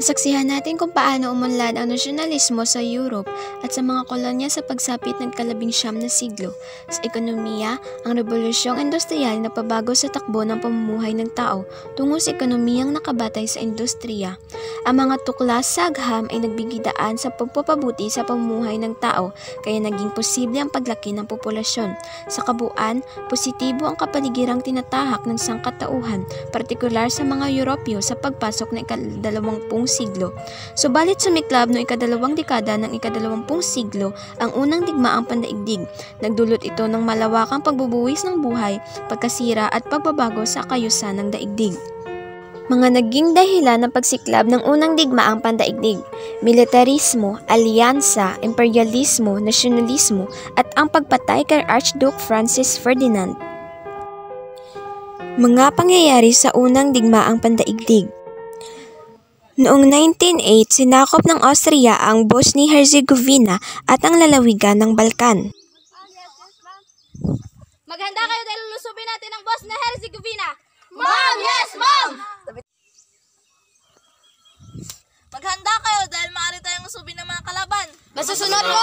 Nasaksihan natin kung paano umunlad ang nasyonalismo sa Europe at sa mga kolonya sa pagsapit ng ika-19 na siglo. Sa ekonomiya, ang revolusyong industriyal na pabago sa takbo ng pamumuhay ng tao tungo sa ekonomiyang nakabatay sa industriya. Ang mga tuklas sa agham ay nagbigidaan sa pagpapabuti sa pamumuhay ng tao kaya naging posible ang paglaki ng populasyon. Sa kabuuan, positibo ang kapaligirang tinatahak ng sangkatauhan, partikular sa mga Europeo sa pagpasok ng ika-20 siglo. Subalit sumiklab noong ika-2 dekada ng ika-20 siglo ang unang digmaang pandaigdig. Nagdulot ito ng malawakang pagbubuwis ng buhay, pagkasira at pagbabago sa kayusan ng daigdig. Mga naging dahilan ng pagsiklab ng unang digmaang pandaigdig: militarismo, alyansa, imperialismo, nasyonalismo, at ang pagpatay kay Archduke Francis Ferdinand. Mga pangyayari sa unang digmaang pandaigdig. Noong 1908, sinakop ng Austria ang Bosnia-Herzegovina at ang lalawigan ng Balkan. Maghanda kayo dahil lulusubin natin ang Bosnia-Herzegovina! Ma'am! Yes, ma'am! Maghanda kayo dahil maaari tayong lusubin ng mga kalaban! Masusunod po!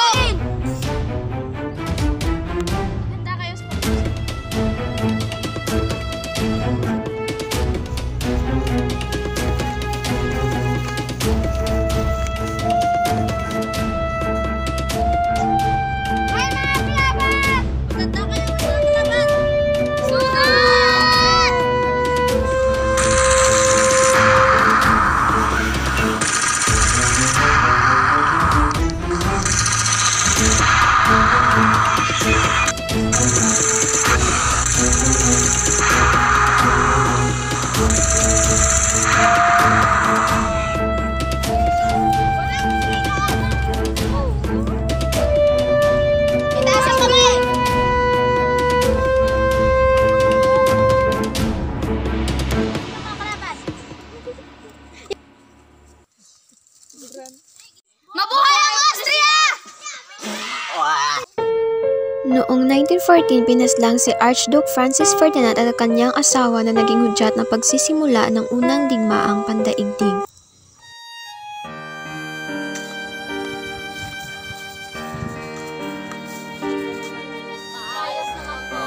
Maghanda kayo sa Noong 1914, pinaslang si Archduke Francis Ferdinand at ang kanyang asawa na naging hudyat ng pagsisimula ng unang digmaang pandaigdig. Maayos naman po.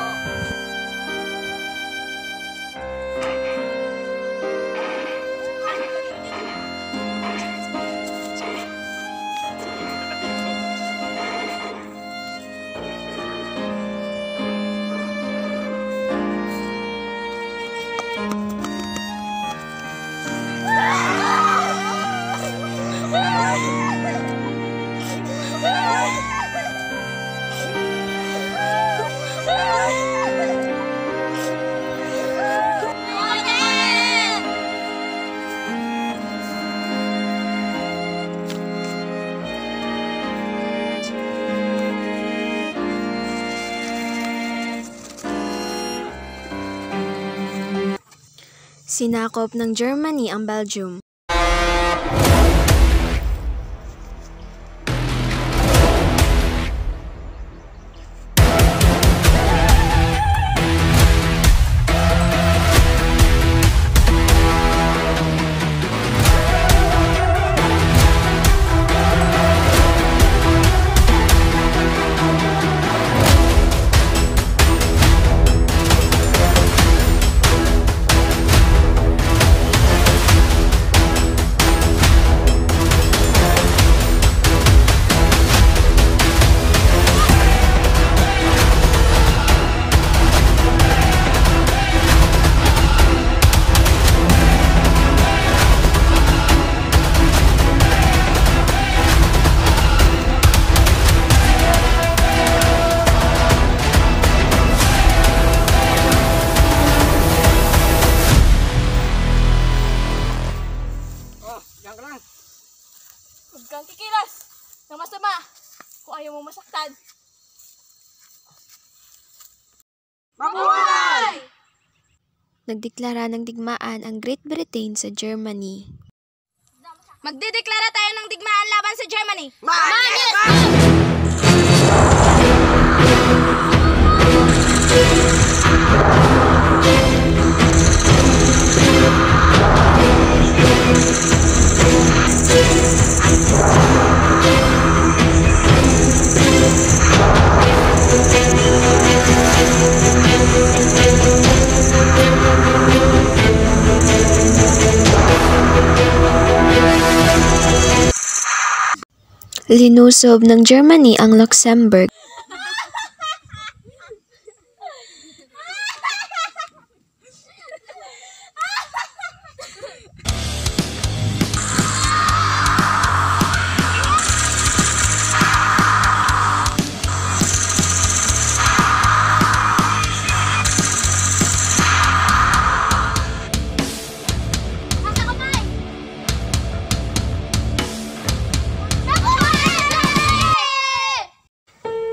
Sinakop ng Germany ang Belgium. Huwag kang kikilos ng masama kung ayaw mo masaktan. Mabuhay! Nagdeklara ng digmaan ang Great Britain sa Germany. Magdideklara tayo ng digmaan laban sa Germany! Yes, ma'am! Linusob ng Germany ang Luxembourg.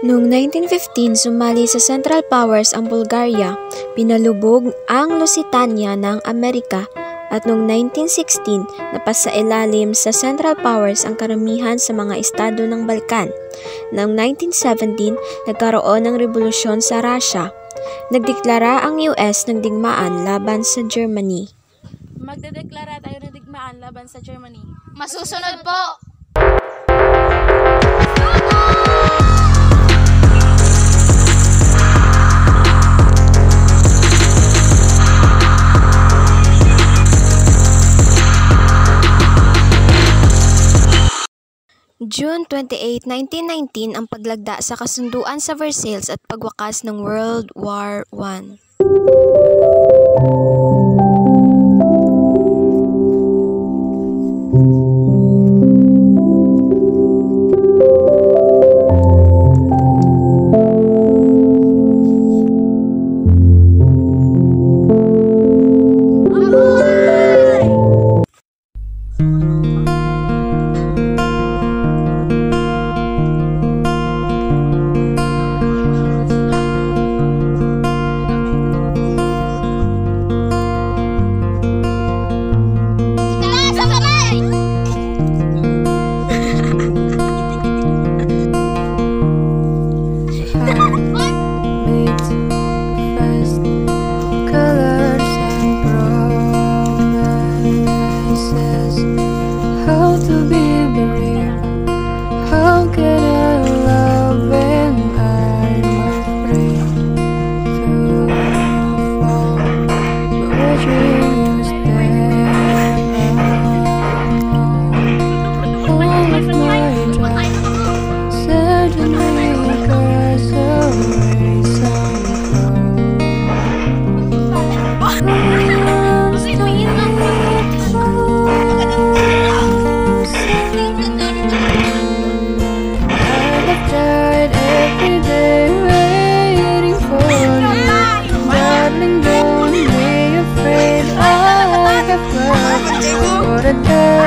Noong 1915, sumali sa Central Powers ang Bulgaria, pinalubog ang Lusitania ng Amerika, at noong 1916, napasailalim sa Central Powers ang karamihan sa mga estado ng Balkan. Noong 1917, nagkaroon ng revolusyon sa Russia. Nagdeklara ang US ng digmaan laban sa Germany. Magdedeklara tayo ng digmaan laban sa Germany. Masusunod po. June 28, 1919 ang paglagda sa kasunduan sa Versailles at pagwakas ng World War I. For the